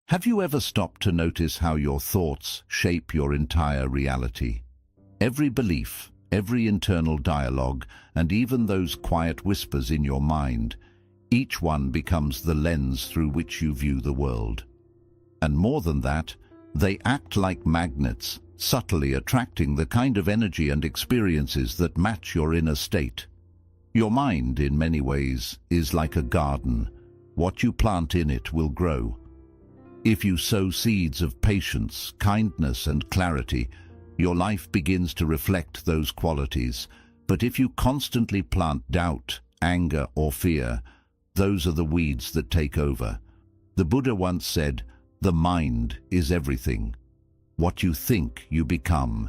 Have you ever stopped to notice how your thoughts shape your entire reality? Every belief, every internal dialogue, and even those quiet whispers in your mind, each one becomes the lens through which you view the world. And more than that, they act like magnets, subtly attracting the kind of energy and experiences that match your inner state. Your mind, in many ways, is like a garden. What you plant in it will grow. If you sow seeds of patience, kindness, and clarity, your life begins to reflect those qualities. But if you constantly plant doubt, anger, or fear, those are the weeds that take over. The Buddha once said, "The mind is everything. What you think, you become."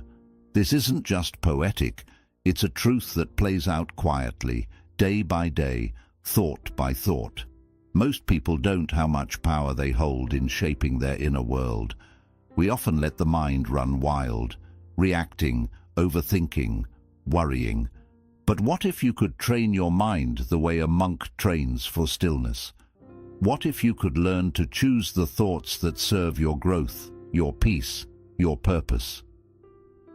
This isn't just poetic, it's a truth that plays out quietly, day by day, thought by thought. Most people don't know how much power they hold in shaping their inner world. We often let the mind run wild, reacting, overthinking, worrying. But what if you could train your mind the way a monk trains for stillness? What if you could learn to choose the thoughts that serve your growth, your peace, your purpose?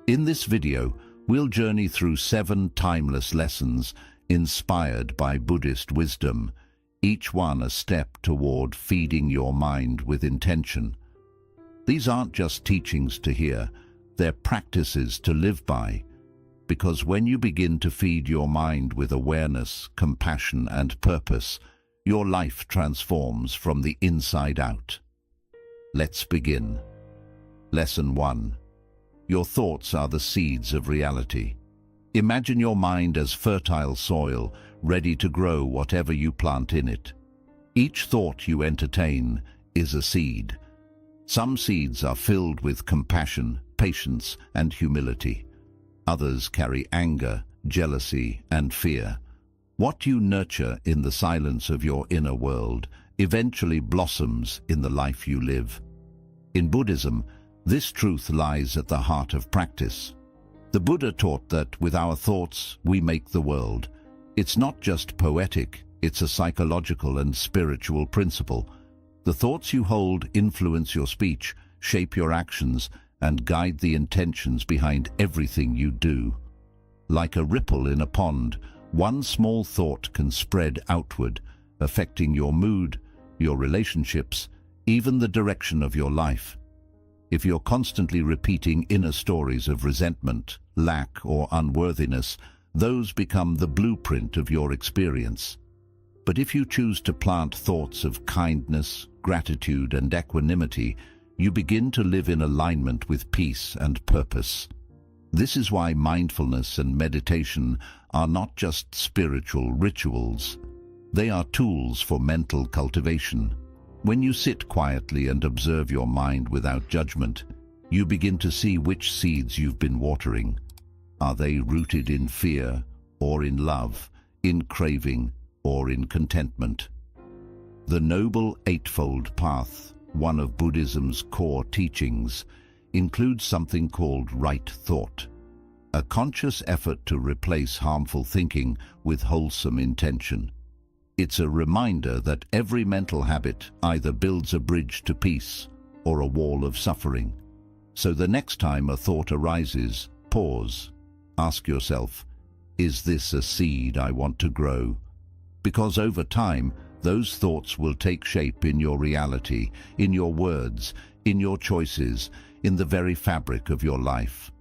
In this video, we'll journey through 7 timeless lessons inspired by Buddhist wisdom, each one a step toward feeding your mind with intention. These aren't just teachings to hear, they're practices to live by. Because when you begin to feed your mind with awareness, compassion, and purpose, your life transforms from the inside out. Let's begin. Lesson 1. Your thoughts are the seeds of reality. Imagine your mind as fertile soil, ready to grow whatever you plant in it. Each thought you entertain is a seed. Some seeds are filled with compassion, patience, and humility. Others carry anger, jealousy, and fear. What you nurture in the silence of your inner world eventually blossoms in the life you live. In Buddhism, this truth lies at the heart of practice. The Buddha taught that with our thoughts, we make the world. It's not just poetic, it's a psychological and spiritual principle. The thoughts you hold influence your speech, shape your actions, and guide the intentions behind everything you do. Like a ripple in a pond, one small thought can spread outward, affecting your mood, your relationships, even the direction of your life. If you're constantly repeating inner stories of resentment, lack, or unworthiness, those become the blueprint of your experience. But if you choose to plant thoughts of kindness, gratitude, and equanimity, you begin to live in alignment with peace and purpose. This is why mindfulness and meditation are not just spiritual rituals. They are tools for mental cultivation. When you sit quietly and observe your mind without judgment, you begin to see which seeds you've been watering. Are they rooted in fear or in love, in craving or in contentment? The Noble Eightfold Path, one of Buddhism's core teachings, includes something called right thought, a conscious effort to replace harmful thinking with wholesome intention. It's a reminder that every mental habit either builds a bridge to peace or a wall of suffering. So the next time a thought arises, pause. Ask yourself, is this a seed I want to grow? Because over time, those thoughts will take shape in your reality, in your words, in your choices, in the very fabric of your life.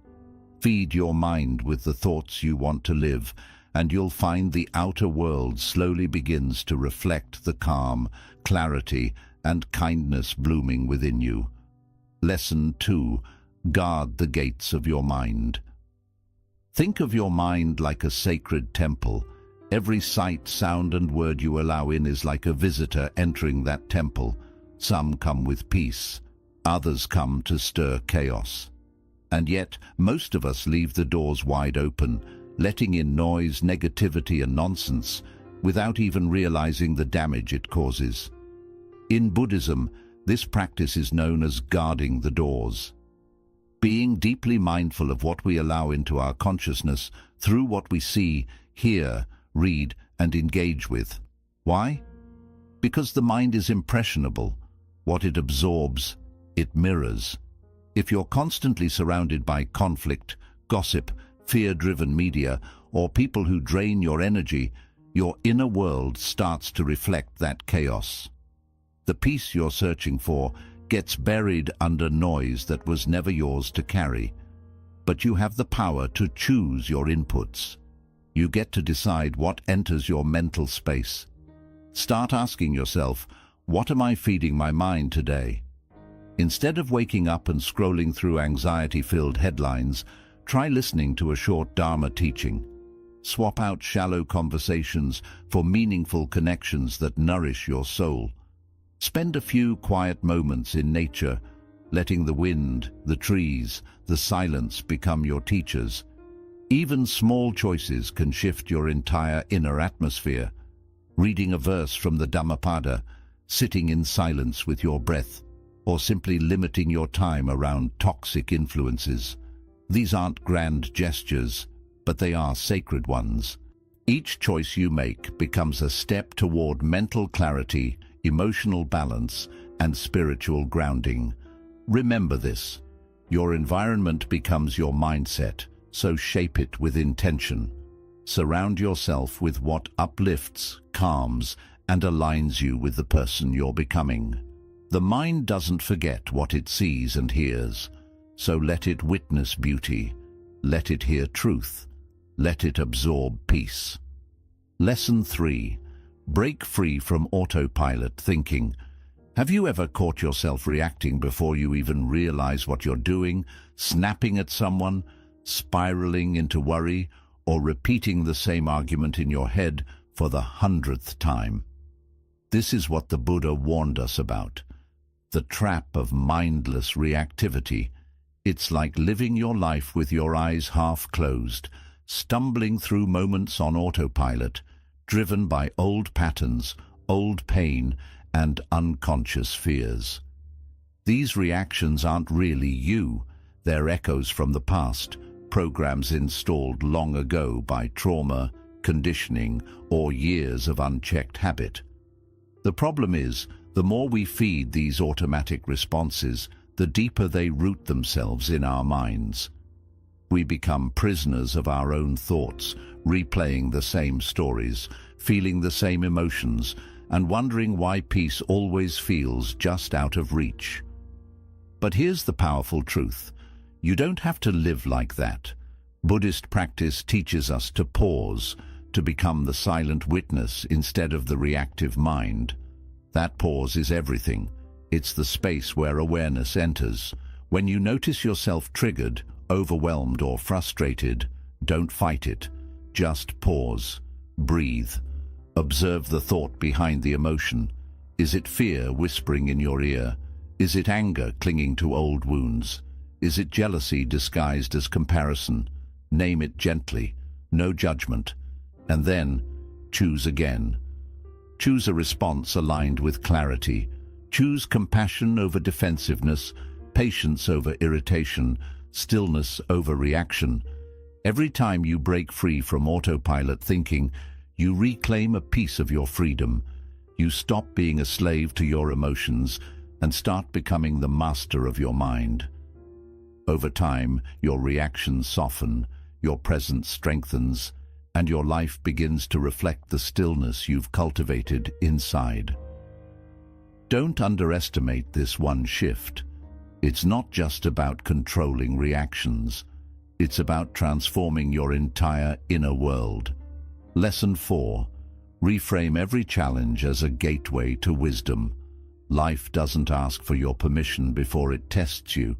Feed your mind with the thoughts you want to live, and you'll find the outer world slowly begins to reflect the calm, clarity, and kindness blooming within you. Lesson 2. Guard the gates of your mind. Think of your mind like a sacred temple. Every sight, sound, and word you allow in is like a visitor entering that temple. Some come with peace, others come to stir chaos. And yet, most of us leave the doors wide open, letting in noise, negativity, and nonsense, without even realizing the damage it causes. In Buddhism, this practice is known as guarding the doors. Being deeply mindful of what we allow into our consciousness through what we see, hear, read, and engage with. Why? Because the mind is impressionable. What it absorbs, it mirrors. If you're constantly surrounded by conflict, gossip, fear-driven media, or people who drain your energy, your inner world starts to reflect that chaos. The peace you're searching for gets buried under noise that was never yours to carry. But you have the power to choose your inputs. You get to decide what enters your mental space. Start asking yourself, what am I feeding my mind today? Instead of waking up and scrolling through anxiety-filled headlines, try listening to a short Dharma teaching. Swap out shallow conversations for meaningful connections that nourish your soul. Spend a few quiet moments in nature, letting the wind, the trees, the silence become your teachers. Even small choices can shift your entire inner atmosphere. Reading a verse from the Dhammapada, sitting in silence with your breath, or simply limiting your time around toxic influences. These aren't grand gestures, but they are sacred ones. Each choice you make becomes a step toward mental clarity, emotional balance, and spiritual grounding. Remember this: your environment becomes your mindset, so shape it with intention. Surround yourself with what uplifts, calms, and aligns you with the person you're becoming. The mind doesn't forget what it sees and hears, so let it witness beauty, let it hear truth, let it absorb peace. Lesson 3. Break free from autopilot thinking. Have you ever caught yourself reacting before you even realize what you're doing, snapping at someone, spiraling into worry, or repeating the same argument in your head for the 100th time? This is what the Buddha warned us about: the trap of mindless reactivity. It's like living your life with your eyes half closed, stumbling through moments on autopilot, driven by old patterns, old pain, and unconscious fears. These reactions aren't really you. They're echoes from the past, programs installed long ago by trauma, conditioning, or years of unchecked habit. The problem is, the more we feed these automatic responses, the deeper they root themselves in our minds. We become prisoners of our own thoughts, replaying the same stories, feeling the same emotions, and wondering why peace always feels just out of reach. But here's the powerful truth: you don't have to live like that. Buddhist practice teaches us to pause, to become the silent witness instead of the reactive mind. That pause is everything. It's the space where awareness enters. When you notice yourself triggered, overwhelmed, or frustrated, don't fight it. Just pause. Breathe. Observe the thought behind the emotion. Is it fear whispering in your ear? Is it anger clinging to old wounds? Is it jealousy disguised as comparison? Name it gently, no judgment. And then, choose again. Choose a response aligned with clarity. Choose compassion over defensiveness, patience over irritation, stillness over reaction. Every time you break free from autopilot thinking, you reclaim a piece of your freedom. You stop being a slave to your emotions and start becoming the master of your mind. Over time, your reactions soften, your presence strengthens, and your life begins to reflect the stillness you've cultivated inside. Don't underestimate this one shift. It's not just about controlling reactions. It's about transforming your entire inner world. Lesson 4. Reframe every challenge as a gateway to wisdom. Life doesn't ask for your permission before it tests you.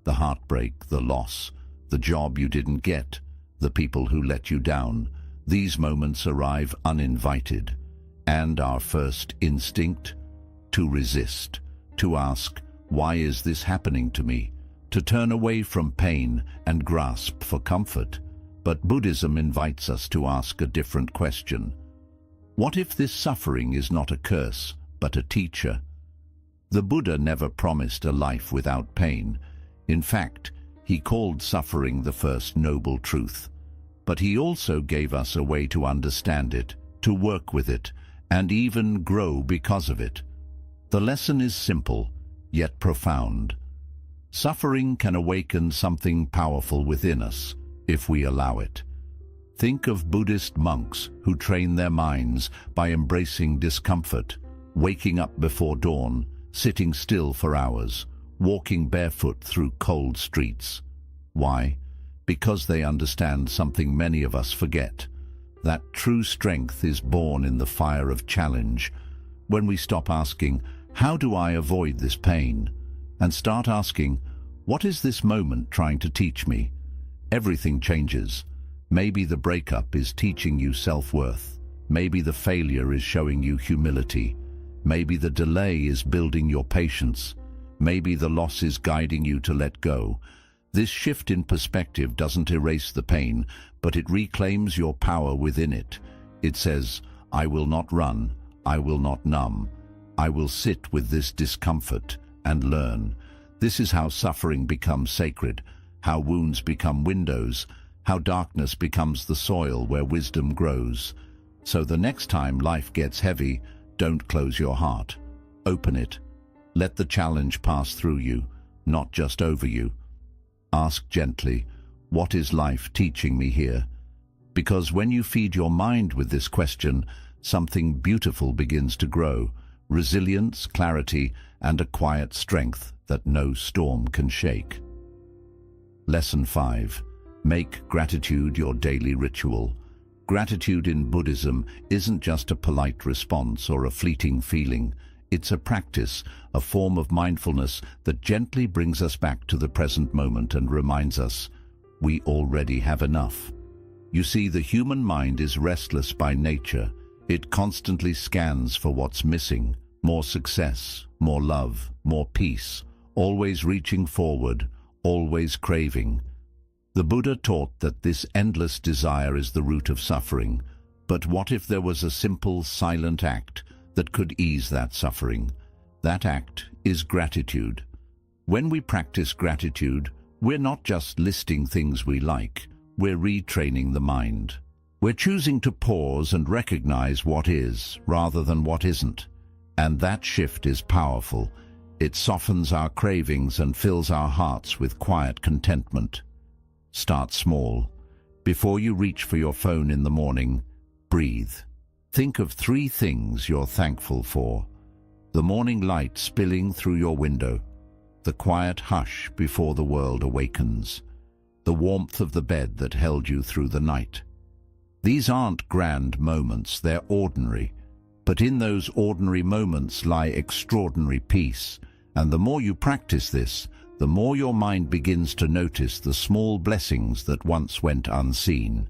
The heartbreak, the loss, the job you didn't get, the people who let you down. These moments arrive uninvited. And our first instinct? To resist, to ask, why is this happening to me? To turn away from pain and grasp for comfort. But Buddhism invites us to ask a different question. What if this suffering is not a curse, but a teacher? The Buddha never promised a life without pain. In fact, he called suffering the first noble truth. But he also gave us a way to understand it, to work with it, and even grow because of it. The lesson is simple, yet profound. Suffering can awaken something powerful within us, if we allow it. Think of Buddhist monks who train their minds by embracing discomfort, waking up before dawn, sitting still for hours, walking barefoot through cold streets. Why? Because they understand something many of us forget. That true strength is born in the fire of challenge. When we stop asking, "How do I avoid this pain?" and start asking, "What is this moment trying to teach me?" everything changes. Maybe the breakup is teaching you self-worth. Maybe the failure is showing you humility. Maybe the delay is building your patience. Maybe the loss is guiding you to let go. This shift in perspective doesn't erase the pain, but it reclaims your power within it. It says, "I will not run, I will not numb. I will sit with this discomfort and learn." This is how suffering becomes sacred, how wounds become windows, how darkness becomes the soil where wisdom grows. So the next time life gets heavy, don't close your heart. Open it. Let the challenge pass through you, not just over you. Ask gently, "What is life teaching me here?" Because when you feed your mind with this question, something beautiful begins to grow. Resilience, clarity, and a quiet strength that no storm can shake. Lesson 5. Make gratitude your daily ritual. Gratitude in Buddhism isn't just a polite response or a fleeting feeling. It's a practice, a form of mindfulness that gently brings us back to the present moment and reminds us, we already have enough. You see, the human mind is restless by nature. It constantly scans for what's missing: more success, more love, more peace, always reaching forward, always craving. The Buddha taught that this endless desire is the root of suffering. But what if there was a simple, silent act that could ease that suffering? That act is gratitude. When we practice gratitude, we're not just listing things we like, we're retraining the mind. We're choosing to pause and recognize what is, rather than what isn't. And that shift is powerful. It softens our cravings and fills our hearts with quiet contentment. Start small. Before you reach for your phone in the morning, breathe. Think of 3 things you're thankful for. The morning light spilling through your window, the quiet hush before the world awakens, the warmth of the bed that held you through the night. These aren't grand moments, they're ordinary. But in those ordinary moments lie extraordinary peace. And the more you practice this, the more your mind begins to notice the small blessings that once went unseen.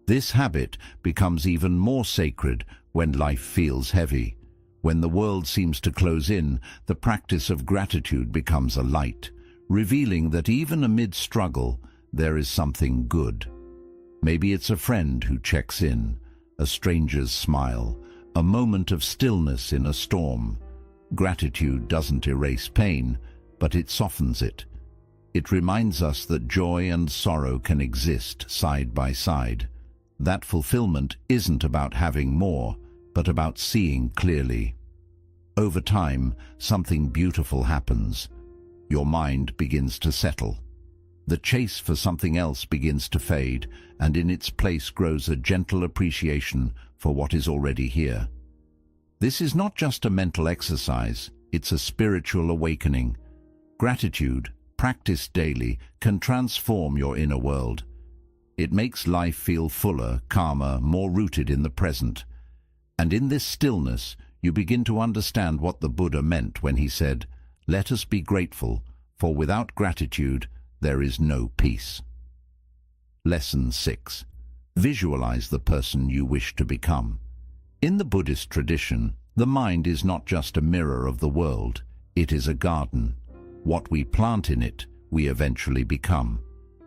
This habit becomes even more sacred when life feels heavy. When the world seems to close in, the practice of gratitude becomes a light, revealing that even amid struggle, there is something good. Maybe it's a friend who checks in, a stranger's smile, a moment of stillness in a storm. Gratitude doesn't erase pain, but it softens it. It reminds us that joy and sorrow can exist side by side. That fulfillment isn't about having more, but about seeing clearly. Over time, something beautiful happens. Your mind begins to settle. The chase for something else begins to fade, and in its place grows a gentle appreciation for what is already here. This is not just a mental exercise, it's a spiritual awakening. Gratitude, practiced daily, can transform your inner world. It makes life feel fuller, calmer, more rooted in the present. And in this stillness, you begin to understand what the Buddha meant when he said, "Let us be grateful, for without gratitude, there is no peace." Lesson 6. Visualize the person you wish to become. In the Buddhist tradition, the mind is not just a mirror of the world, it is a garden. What we plant in it, we eventually become.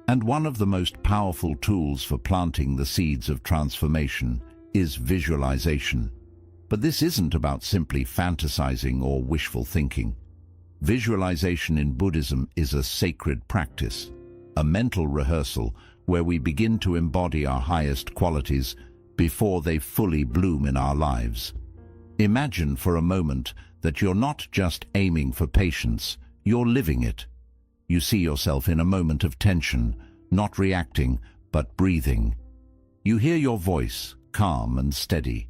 And one of the most powerful tools for planting the seeds of transformation is visualization. But this isn't about simply fantasizing or wishful thinking. Visualization in Buddhism is a sacred practice, a mental rehearsal where we begin to embody our highest qualities before they fully bloom in our lives. Imagine for a moment that you're not just aiming for patience, you're living it. You see yourself in a moment of tension, not reacting, but breathing. You hear your voice, calm and steady.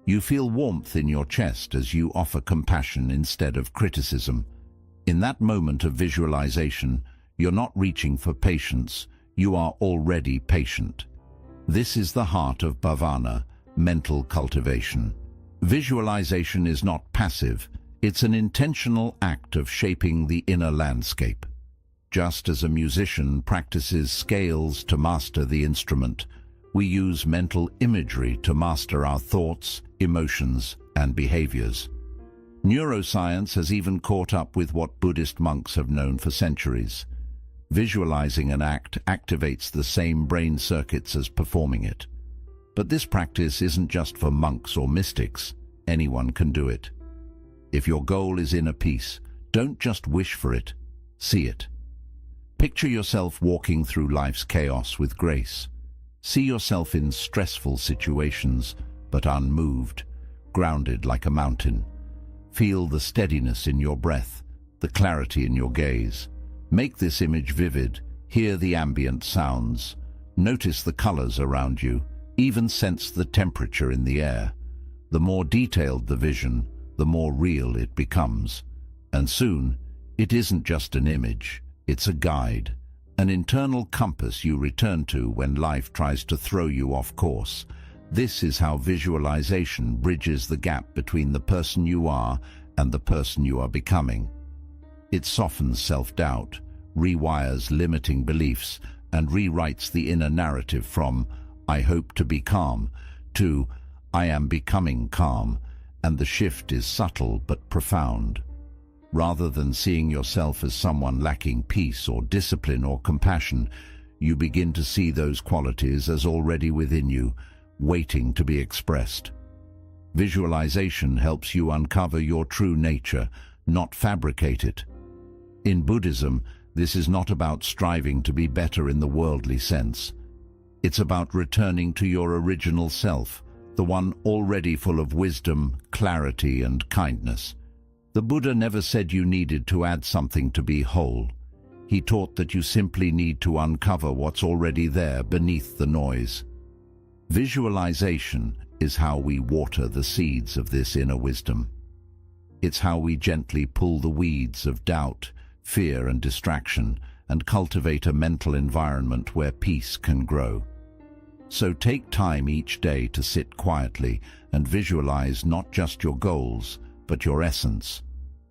You feel warmth in your chest as you offer compassion instead of criticism. In that moment of visualization, you're not reaching for patience, you are already patient. This is the heart of bhavana, mental cultivation. Visualization is not passive, it's an intentional act of shaping the inner landscape. Just as a musician practices scales to master the instrument, we use mental imagery to master our thoughts, emotions, and behaviors. Neuroscience has even caught up with what Buddhist monks have known for centuries. Visualizing an act activates the same brain circuits as performing it. But this practice isn't just for monks or mystics. Anyone can do it. If your goal is inner peace, don't just wish for it, see it. Picture yourself walking through life's chaos with grace. See yourself in stressful situations, but unmoved, grounded like a mountain. Feel the steadiness in your breath, the clarity in your gaze. Make this image vivid, hear the ambient sounds, notice the colors around you, even sense the temperature in the air. The more detailed the vision, the more real it becomes. And soon, it isn't just an image, it's a guide, an internal compass you return to when life tries to throw you off course. This is how visualization bridges the gap between the person you are and the person you are becoming. It softens self-doubt, rewires limiting beliefs, and rewrites the inner narrative from "I hope to be calm" to "I am becoming calm," and the shift is subtle but profound. Rather than seeing yourself as someone lacking peace or discipline or compassion, you begin to see those qualities as already within you, waiting to be expressed. Visualization helps you uncover your true nature, not fabricate it. In Buddhism, this is not about striving to be better in the worldly sense. It's about returning to your original self, the one already full of wisdom, clarity, and kindness. The Buddha never said you needed to add something to be whole. He taught that you simply need to uncover what's already there beneath the noise. Visualization is how we water the seeds of this inner wisdom. It's how we gently pull the weeds of doubt, fear, and distraction, and cultivate a mental environment where peace can grow. So take time each day to sit quietly and visualize not just your goals, but your essence.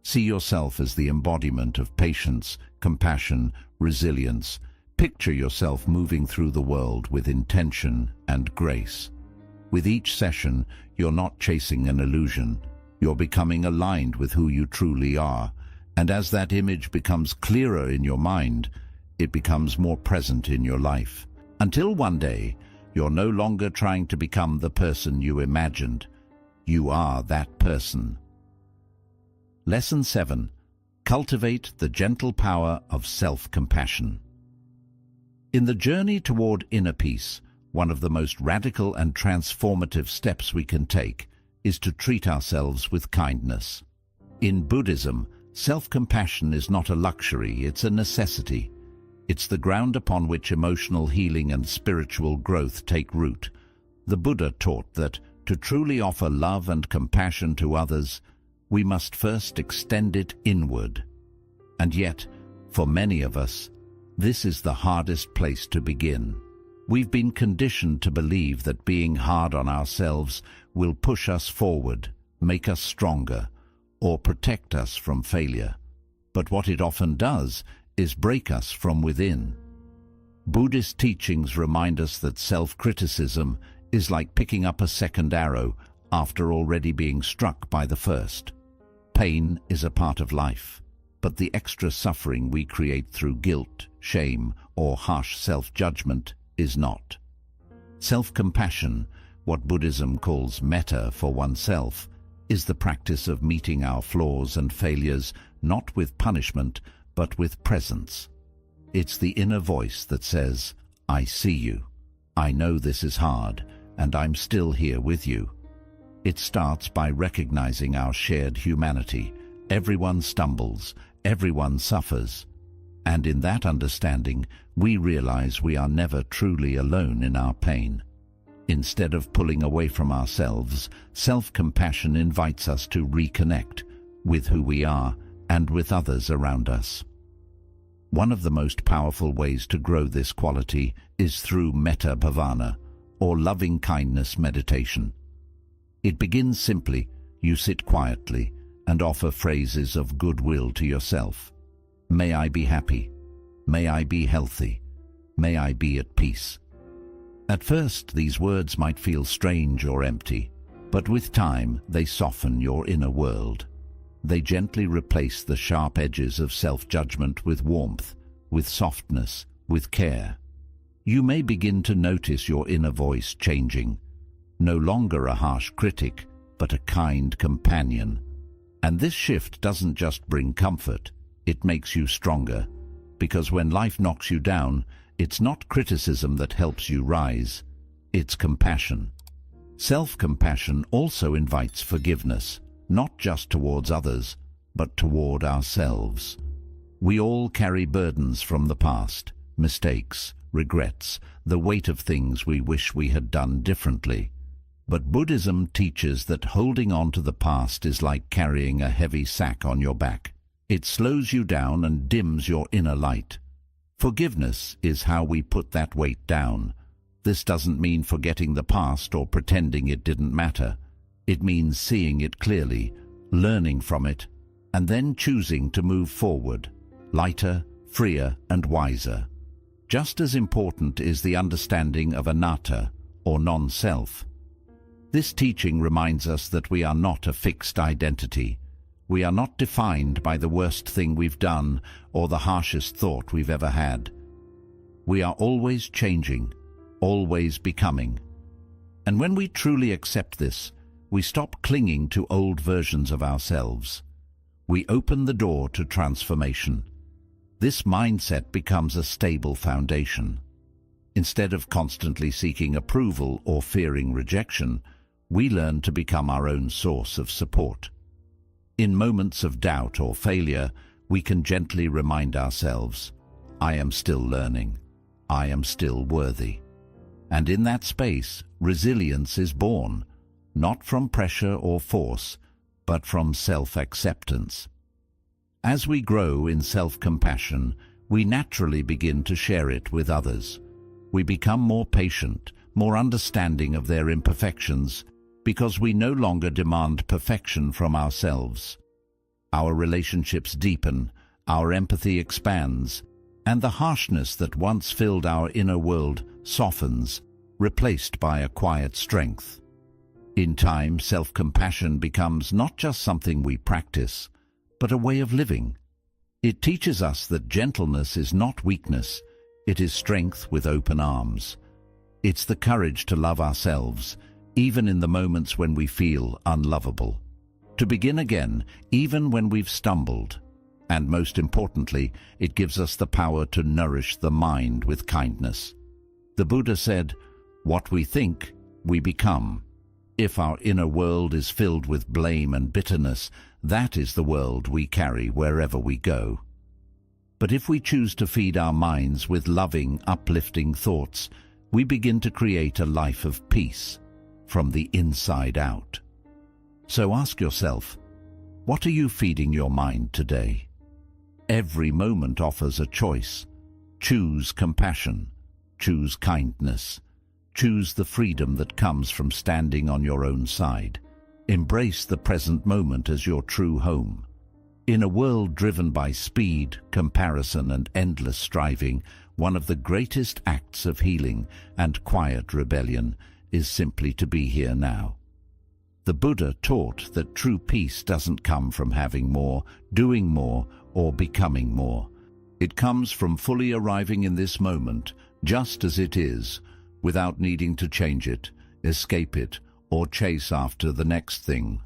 See yourself as the embodiment of patience, compassion, resilience. Picture yourself moving through the world with intention and grace. With each session, you're not chasing an illusion. You're becoming aligned with who you truly are. And as that image becomes clearer in your mind, it becomes more present in your life. Until one day, you're no longer trying to become the person you imagined. You are that person. Lesson 7. Cultivate the gentle power of self-compassion. In the journey toward inner peace, one of the most radical and transformative steps we can take is to treat ourselves with kindness. In Buddhism, self-compassion is not a luxury, it's a necessity. It's the ground upon which emotional healing and spiritual growth take root. The Buddha taught that to truly offer love and compassion to others, we must first extend it inward. And yet, for many of us, this is the hardest place to begin. We've been conditioned to believe that being hard on ourselves will push us forward, make us stronger, or protect us from failure. But what it often does is break us from within. Buddhist teachings remind us that self-criticism is like picking up a second arrow after already being struck by the first. Pain is a part of life, but the extra suffering we create through guilt, shame, or harsh self-judgment is not. Self-compassion, what Buddhism calls metta for oneself, is the practice of meeting our flaws and failures not with punishment, but with presence. It's the inner voice that says, "I see you. I know this is hard, and I'm still here with you." It starts by recognizing our shared humanity. Everyone stumbles, everyone suffers. And in that understanding, we realize we are never truly alone in our pain. Instead of pulling away from ourselves, self-compassion invites us to reconnect with who we are and with others around us. One of the most powerful ways to grow this quality is through metta bhavana, or loving-kindness meditation. It begins simply. You sit quietly and offer phrases of goodwill to yourself. May I be happy. May I be healthy. May I be at peace. At first, these words might feel strange or empty, but with time, they soften your inner world. They gently replace the sharp edges of self-judgment with warmth, with softness, with care. You may begin to notice your inner voice changing, no longer a harsh critic, but a kind companion. And this shift doesn't just bring comfort, it makes you stronger, because when life knocks you down, it's not criticism that helps you rise, it's compassion. Self-compassion also invites forgiveness, not just towards others, but toward ourselves. We all carry burdens from the past, mistakes, regrets, the weight of things we wish we had done differently. But Buddhism teaches that holding on to the past is like carrying a heavy sack on your back. It slows you down and dims your inner light. Forgiveness is how we put that weight down. This doesn't mean forgetting the past or pretending it didn't matter. It means seeing it clearly, learning from it, and then choosing to move forward, lighter, freer, and wiser. Just as important is the understanding of anatta, or non-self. This teaching reminds us that we are not a fixed identity. We are not defined by the worst thing we've done or the harshest thought we've ever had. We are always changing, always becoming. And when we truly accept this, we stop clinging to old versions of ourselves. We open the door to transformation. This mindset becomes a stable foundation. Instead of constantly seeking approval or fearing rejection, we learn to become our own source of support. In moments of doubt or failure, we can gently remind ourselves, I am still learning. I am still worthy. And in that space, resilience is born, not from pressure or force, but from self-acceptance. As we grow in self-compassion, we naturally begin to share it with others. We become more patient, more understanding of their imperfections, because we no longer demand perfection from ourselves. Our relationships deepen, our empathy expands, and the harshness that once filled our inner world softens, replaced by a quiet strength. In time, self-compassion becomes not just something we practice, but a way of living. It teaches us that gentleness is not weakness, it is strength with open arms. It's the courage to love ourselves, even in the moments when we feel unlovable. To begin again, even when we've stumbled. And most importantly, it gives us the power to nourish the mind with kindness. The Buddha said, "What we think, we become." If our inner world is filled with blame and bitterness, that is the world we carry wherever we go. But if we choose to feed our minds with loving, uplifting thoughts, we begin to create a life of peace, from the inside out. So ask yourself, what are you feeding your mind today? Every moment offers a choice. Choose compassion. Choose kindness. Choose the freedom that comes from standing on your own side. Embrace the present moment as your true home. In a world driven by speed, comparison, and endless striving, one of the greatest acts of healing and quiet rebellion is simply to be here now. The Buddha taught that true peace doesn't come from having more, doing more, or becoming more. It comes from fully arriving in this moment, just as it is, without needing to change it, escape it, or chase after the next thing.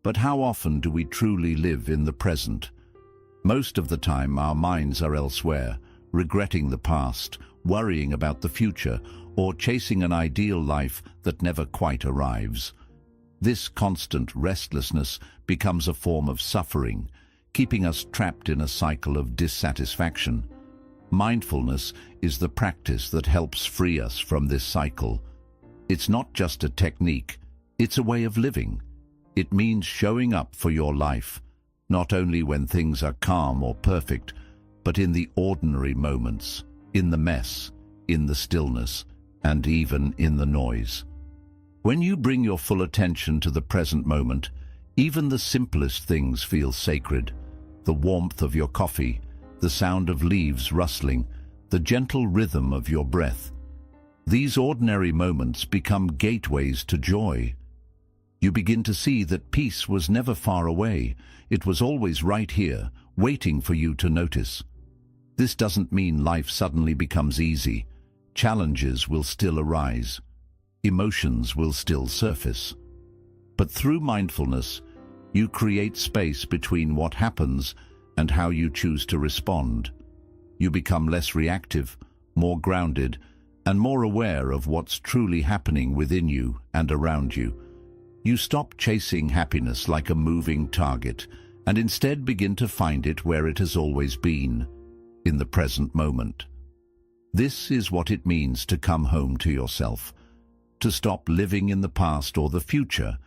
But how often do we truly live in the present? Most of the time our minds are elsewhere, regretting the past, worrying about the future, or chasing an ideal life that never quite arrives. This constant restlessness becomes a form of suffering, keeping us trapped in a cycle of dissatisfaction. Mindfulness is the practice that helps free us from this cycle. It's not just a technique, it's a way of living. It means showing up for your life, not only when things are calm or perfect, but in the ordinary moments, in the mess, in the stillness, and even in the noise. When you bring your full attention to the present moment, even the simplest things feel sacred. The warmth of your coffee, the sound of leaves rustling, the gentle rhythm of your breath. These ordinary moments become gateways to joy. You begin to see that peace was never far away. It was always right here, waiting for you to notice. This doesn't mean life suddenly becomes easy. Challenges will still arise. Emotions will still surface. But through mindfulness, you create space between what happens and how you choose to respond. You become less reactive, more grounded, and more aware of what's truly happening within you and around you. You stop chasing happiness like a moving target and instead begin to find it where it has always been, in the present moment. This is what it means to come home to yourself, to stop living in the past or the future,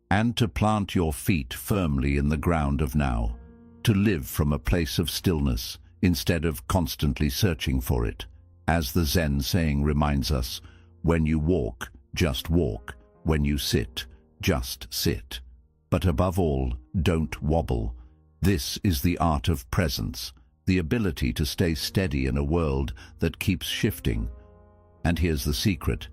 and to plant your feet firmly in the ground of now, to live from a place of stillness instead of constantly searching for it. As the Zen saying reminds us, when you walk, just walk. When you sit, just sit. But above all, don't wobble. This is the art of presence, the ability to stay steady in a world that keeps shifting. And here's the secret.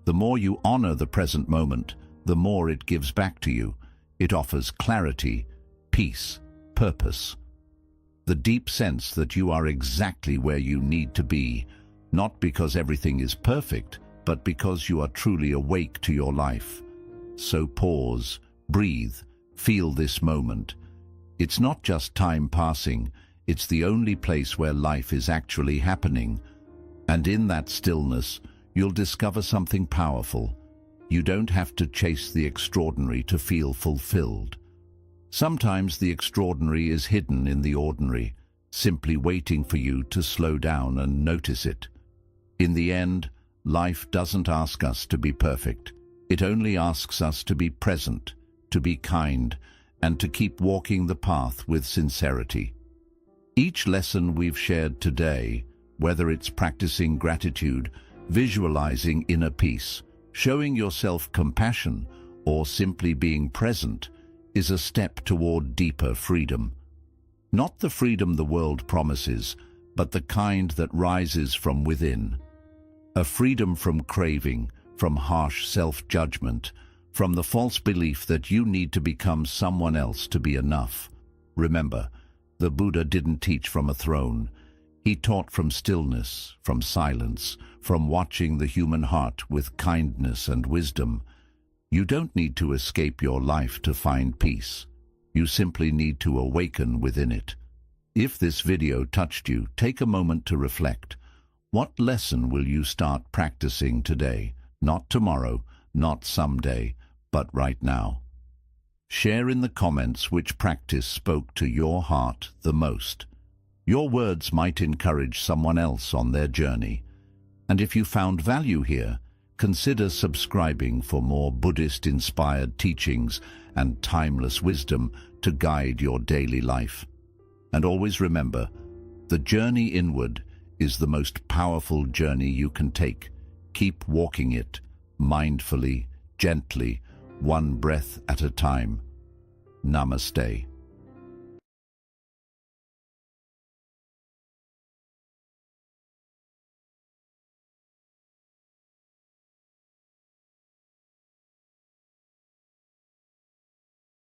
The more you honor the present moment, the more it gives back to you. It offers clarity, peace, purpose. The deep sense that you are exactly where you need to be, not because everything is perfect, but because you are truly awake to your life. So pause, breathe, feel this moment. It's not just time passing, it's the only place where life is actually happening. And in that stillness, you'll discover something powerful. You don't have to chase the extraordinary to feel fulfilled. Sometimes the extraordinary is hidden in the ordinary, simply waiting for you to slow down and notice it. In the end, life doesn't ask us to be perfect. It only asks us to be present, to be kind, and to keep walking the path with sincerity. Each lesson we've shared today, whether it's practicing gratitude, visualizing inner peace, showing yourself compassion, or simply being present, is a step toward deeper freedom. Not the freedom the world promises, but the kind that rises from within. A freedom from craving, from harsh self-judgment, from the false belief that you need to become someone else to be enough. Remember, the Buddha didn't teach from a throne. He taught from stillness, from silence, from watching the human heart with kindness and wisdom. You don't need to escape your life to find peace. You simply need to awaken within it. If this video touched you, take a moment to reflect. What lesson will you start practicing today? Not tomorrow, not someday, but right now. Share in the comments which practice spoke to your heart the most. Your words might encourage someone else on their journey. And if you found value here, consider subscribing for more Buddhist-inspired teachings and timeless wisdom to guide your daily life. And always remember, the journey inward is the most powerful journey you can take. Keep walking it, mindfully, gently, one breath at a time. Namaste.